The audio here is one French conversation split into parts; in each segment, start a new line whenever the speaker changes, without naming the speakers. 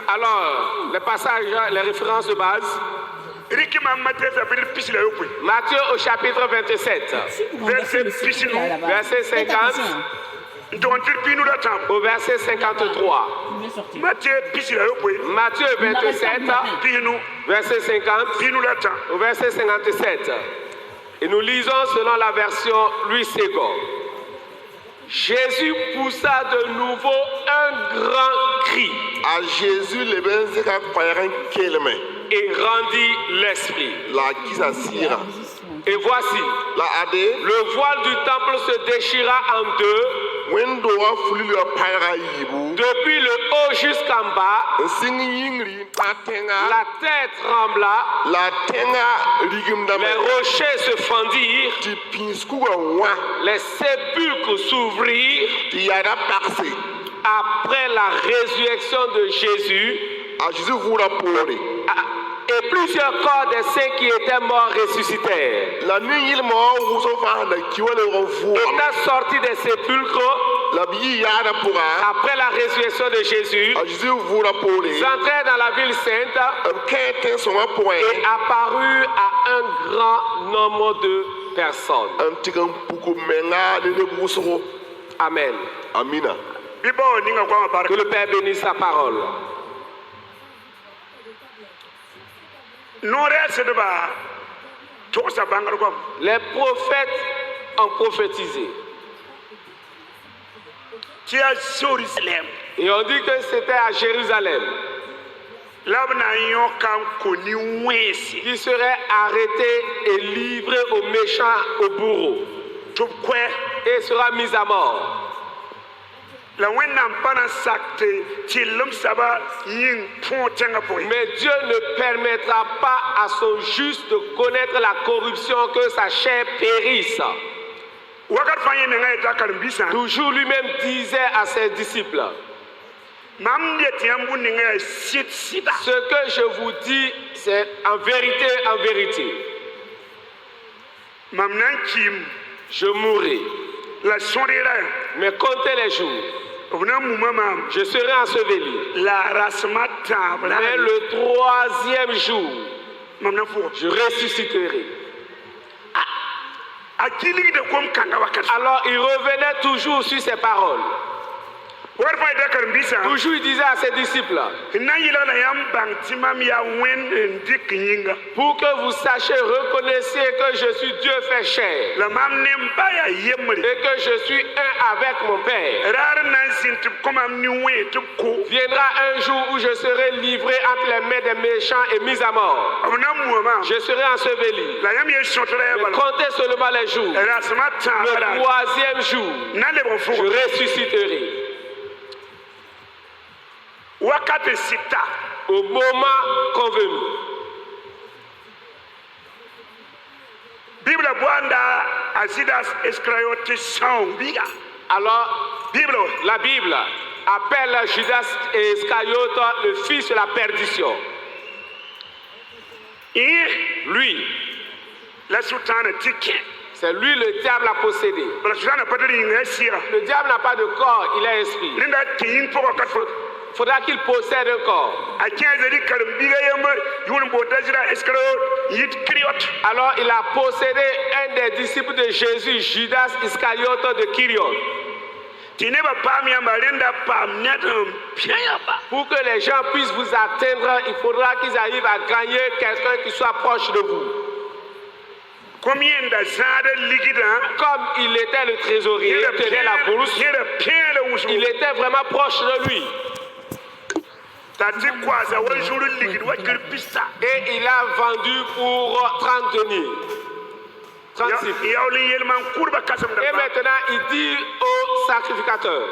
Alors, les passages, les références de base. Matthieu au chapitre 27, verset 50 au verset 53. Matthieu 27, verset 50 au verset 57. Et nous lisons selon la version Louis Ségon. Jésus poussa de nouveau un grand cri.
À Jésus, les
et rendit l'esprit. Et voici, le voile du temple se déchira en deux, depuis le haut jusqu'en bas. La terre trembla, les rochers se fendirent, les sépulcres s'ouvrirent. Après la résurrection de Jésus, et plusieurs corps des saints qui étaient morts ressuscitèrent. Étant sortis des sépulcres, après la résurrection de Jésus, ils entrèrent dans la ville sainte et apparurent à un grand nombre de personnes. Amen. Que le Père bénisse sa parole. Les prophètes ont prophétisé. Et on dit que c'était à Jérusalem qui serait arrêté et livré aux méchants, aux bourreaux, et sera mis à mort. Mais Dieu ne permettra pas à son juste de connaître la corruption, que sa chair périsse. Toujours lui-même disait à ses disciples: ce que je vous dis, c'est en vérité, en vérité. Je mourrai, mais comptez les jours, je serai enseveli. Mais le troisième jour, je ressusciterai. Alors il revenait toujours sur ses paroles. Toujours il disait à ses disciples: pour que vous sachiez, reconnaissez que je suis Dieu fait chair, et que je suis un avec mon Père. Viendra un jour où je serai livré entre les mains des méchants et mis à mort. Je serai enseveli. Mais comptez seulement les jours. Le troisième jour, je ressusciterai. Au moment convenu. Alors, la Bible appelle Judas Iscariote le fils de la perdition. Lui, c'est lui le diable a possédé. Le diable n'a pas de corps, il a esprit. Il faudra qu'il possède un corps. Alors il a possédé un des disciples de Jésus, Judas Iscariote de Kyrion. Pour que les gens puissent vous atteindre, il faudra qu'ils arrivent à gagner quelqu'un qui soit proche de vous. Comme il était le trésorier, il tenait la bourse, il était vraiment proche de lui. Et il a vendu pour 30 deniers. 36. Et maintenant il dit au sacrificateur: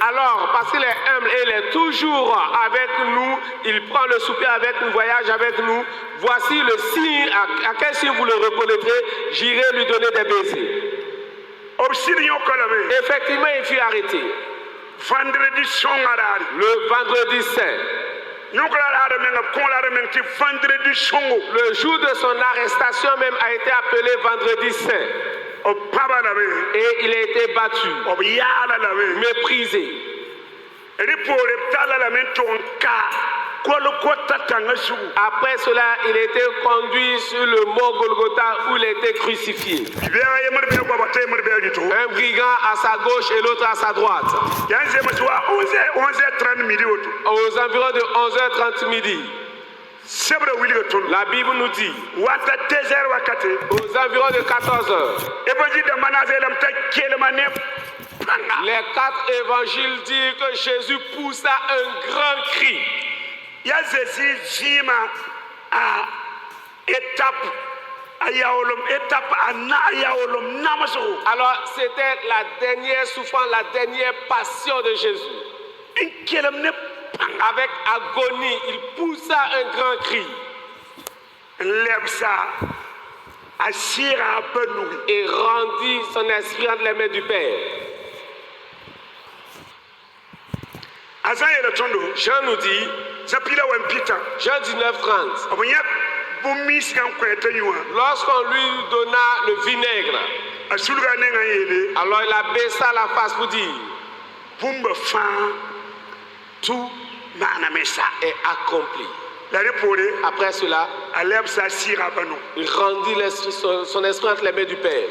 alors, parce qu'il est humble et il est toujours avec nous, il prend le souper avec nous, voyage avec nous. Voici le signe, à quel signe vous le reconnaîtrez, j'irai lui donner des baisers. Effectivement, il fut arrêté. Le vendredi saint. Le jour de son arrestation même a été appelé vendredi saint. Et il a été battu, méprisé. Après cela, il a été conduit sur le mont Golgotha où il a été crucifié. Un brigand à sa gauche et l'autre à sa droite. Aux environs de 11h30 midi. La Bible nous dit, aux environs de 14h, les 4 évangiles disent que Jésus poussa un grand cri. Alors c'était la dernière souffrance, la dernière passion de Jésus. Avec agonie, il poussa un grand cri. Et rendit son esprit entre les mains du Père. Jean nous dit, Jean 19:30, lorsqu'on lui donna le vinaigre, alors il abaissa la face pour dire, tout est accompli. Après cela, il rendit son esprit entre les mains du Père.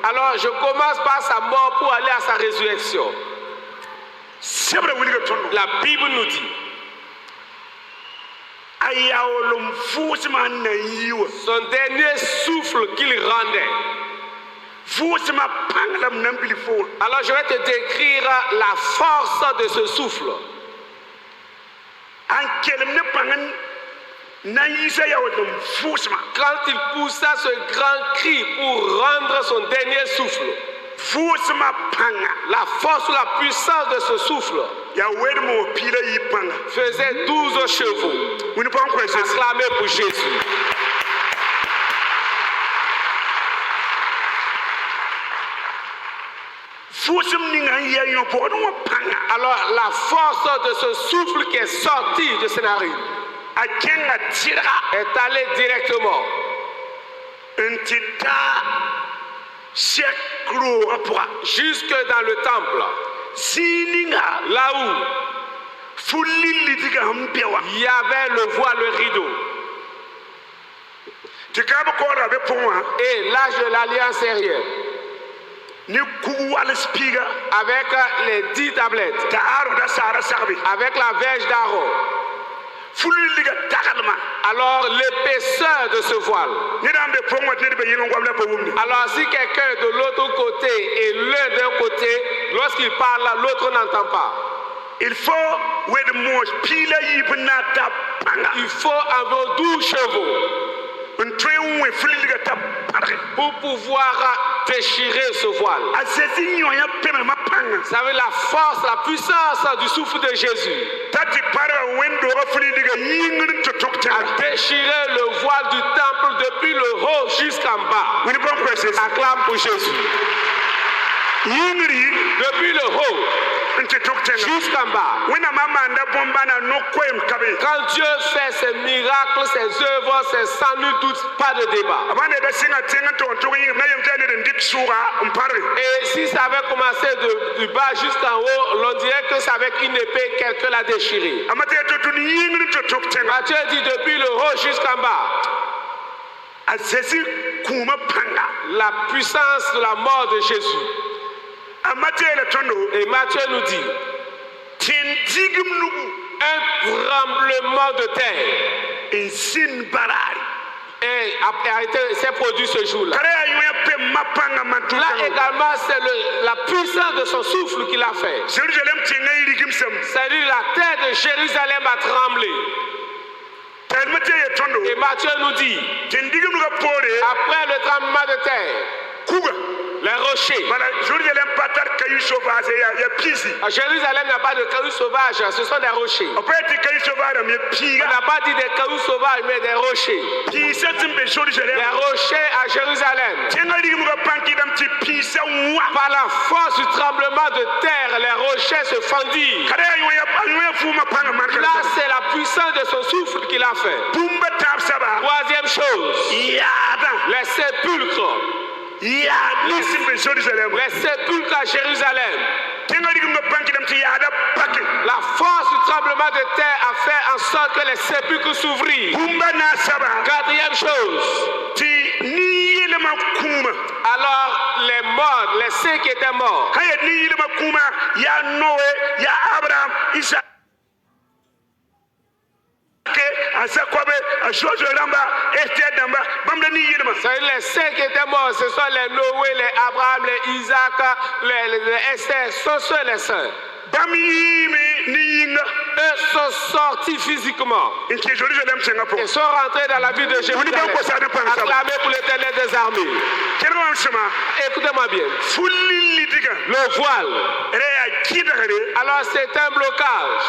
Alors je commence par sa mort pour aller à sa résurrection. La Bible nous dit, son dernier souffle qu'il rendait. Alors je vais te décrire la force de ce souffle. Quand il poussa ce grand cri pour rendre son dernier souffle, la force ou la puissance de ce souffle faisait 12 chevaux. Acclamez pour Jésus. Alors la force de ce souffle qui est sorti de ses narines est allée directement jusque dans le temple, là où il y avait le voile, le rideau. Et l'âge de l'alliance est rien. Avec les 10 tablettes, avec la verge d'Aaron. Alors l'épaisseur de ce voile. Alors si quelqu'un de l'autre côté et l'un d'un côté, lorsqu'il parle, l'autre n'entend pas. Il faut environ 12 chevaux pour pouvoir déchirer ce voile. Ça veut la force, la puissance du souffle de Jésus a déchiré le voile du temple depuis le haut jusqu'en bas. Acclame pour Jésus. Depuis le haut jusqu'en bas. Quand Dieu fait ses miracles, ses œuvres, c'est sans nul doute pas de débat. Et si ça avait commencé du bas jusqu'en haut, l'on dirait que c'est avec une épée quelqu'un l'a déchiré. Matthieu dit depuis le haut jusqu'en bas. La puissance de la mort de Jésus. Et Matthieu nous dit, un tremblement de terre s'est produit ce jour-là. Là également, c'est la puissance de son souffle qu'il a fait. C'est-à-dire la terre de Jérusalem a tremblé. Et Matthieu nous dit, après le tremblement de terre, les rochers. À Jérusalem n'a pas de cailloux sauvages, ce sont des rochers. On n'a pas dit des cailloux sauvages, mais des rochers. Les rochers à Jérusalem. Par la force du tremblement de terre, les rochers se fendirent. Là, c'est la puissance de son souffle qu'il a fait. Troisième chose, les sépulcres. les sépulcres à Jérusalem. La force du tremblement de terre a fait en sorte que les sépulcres s'ouvrirent. Quatrième chose. Alors les morts, les saints qui étaient morts. C'est les saints qui étaient morts, ce sont les Noé, les Abraham, les Isaac, les Esther, ce sont ceux les saints. Eux sont sortis physiquement. Ils sont rentrés dans la ville de Jérusalem. Acclamés pour l'Éternel des armées. Écoutez-moi bien. Le voile. Alors c'est un blocage.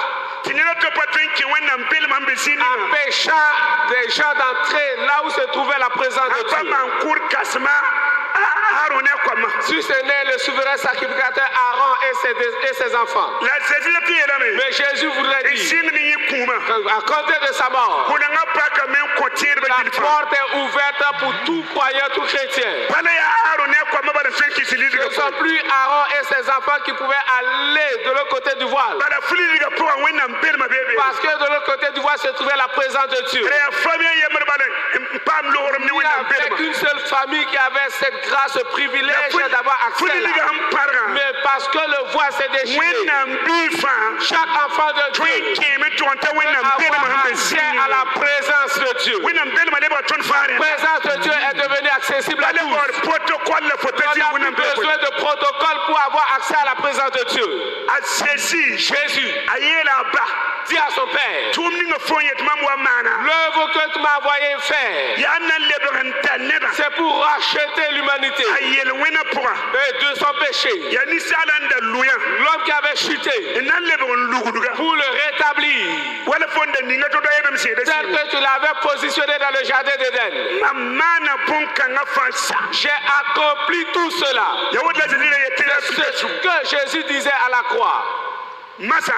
Empêchant des gens d'entrer là où se trouvait la présence de Dieu. Si ce n'est le souverain sacrificateur Aaron et ses enfants. Mais Jésus voudrait dire à compter de sa mort, la porte est ouverte pour tout croyant, tout chrétien. Ce ne sont plus Aaron et ses enfants qui pouvaient aller de l'autre côté du voile. Parce que de l'autre côté du voile se trouvait la présence de Dieu. Il n'y avait qu'une seule famille qui avait cette grâce, ce privilège d'avoir accès là. Mais parce que le voile s'est déchiré, chaque enfant de Dieu peut avoir accès à la présence de Dieu. La présence de Dieu est devenue accessible à tous. On n'a plus besoin de protocole pour avoir accès à la présence de Dieu. Jésus dit à son Père, l'œuvre que tu m'as envoyé faire, c'est pour racheter l'humanité de son péché. L'homme qui avait chuté, pour le rétablir, tel que tu l'avais positionné dans le jardin d'Éden. J'ai accompli tout cela. C'est ce que Jésus disait à la croix. Maintenant,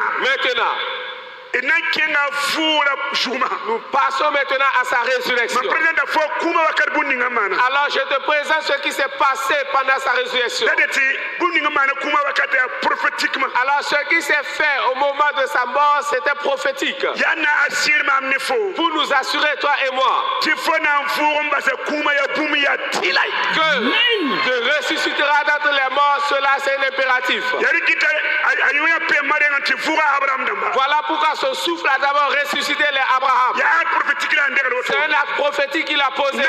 nous passons maintenant à sa résurrection. Alors je te présente ce qui s'est passé pendant sa résurrection. Alors ce qui s'est fait au moment de sa mort, c'était prophétique. Pour nous assurer, toi et moi, que tu ressusciteras d'entre les morts, cela c'est un impératif. Voilà pourquoi son souffle a d'abord ressuscité les Abraham. C'est un acte prophétique qu'il a posé là.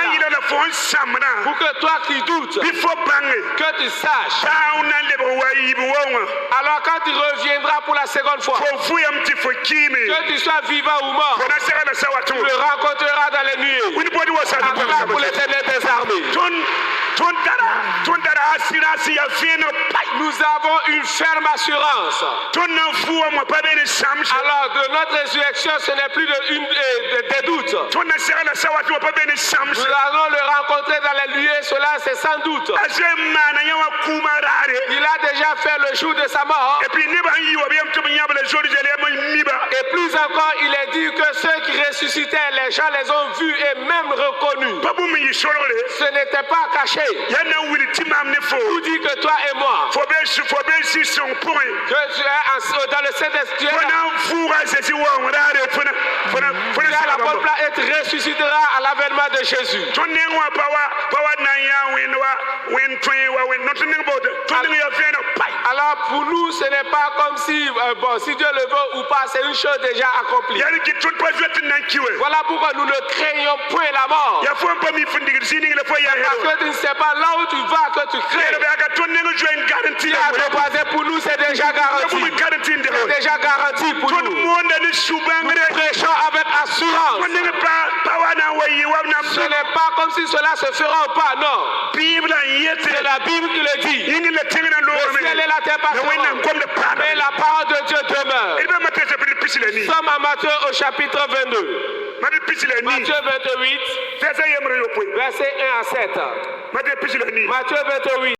Pour que toi qui doutes, que tu saches. Alors quand tu reviendras pour la seconde fois, que tu sois vivant ou mort, tu le rencontreras dans les nuées. Acclame pour l'Éternel des armées. Nous avons une ferme assurance. Alors de notre résurrection, ce n'est plus des doutes. Nous allons le rencontrer dans les nuées, cela c'est sans doute. Il a déjà fait le jour de sa mort. Et plus encore, il est dit que ceux qui ressuscitaient, les gens les ont vus et même reconnus. Ce n'était pas caché. Vous dit que toi et moi, que tu es dans le Saint-Esprit, la bonne place et tu ressusciteras à l'avènement de Jésus. Alors pour nous, ce n'est pas comme si, si Dieu le veut ou pas, c'est une chose déjà accomplie. Voilà pourquoi nous ne craignons point la mort. Parce que tu ne sais pas là où tu vas que tu crains. Pour nous, c'est déjà garanti. C'est déjà garanti pour nous. Nous prêchons avec assurance. Ce n'est pas comme si cela se fera ou pas, non. C'est la Bible qui le dit. Le ciel et la terre passeront, mais la parole de Dieu demeure. Nous sommes à Matthieu au chapitre 22. Matthieu 28, verset 1 à 7. Matthieu 28.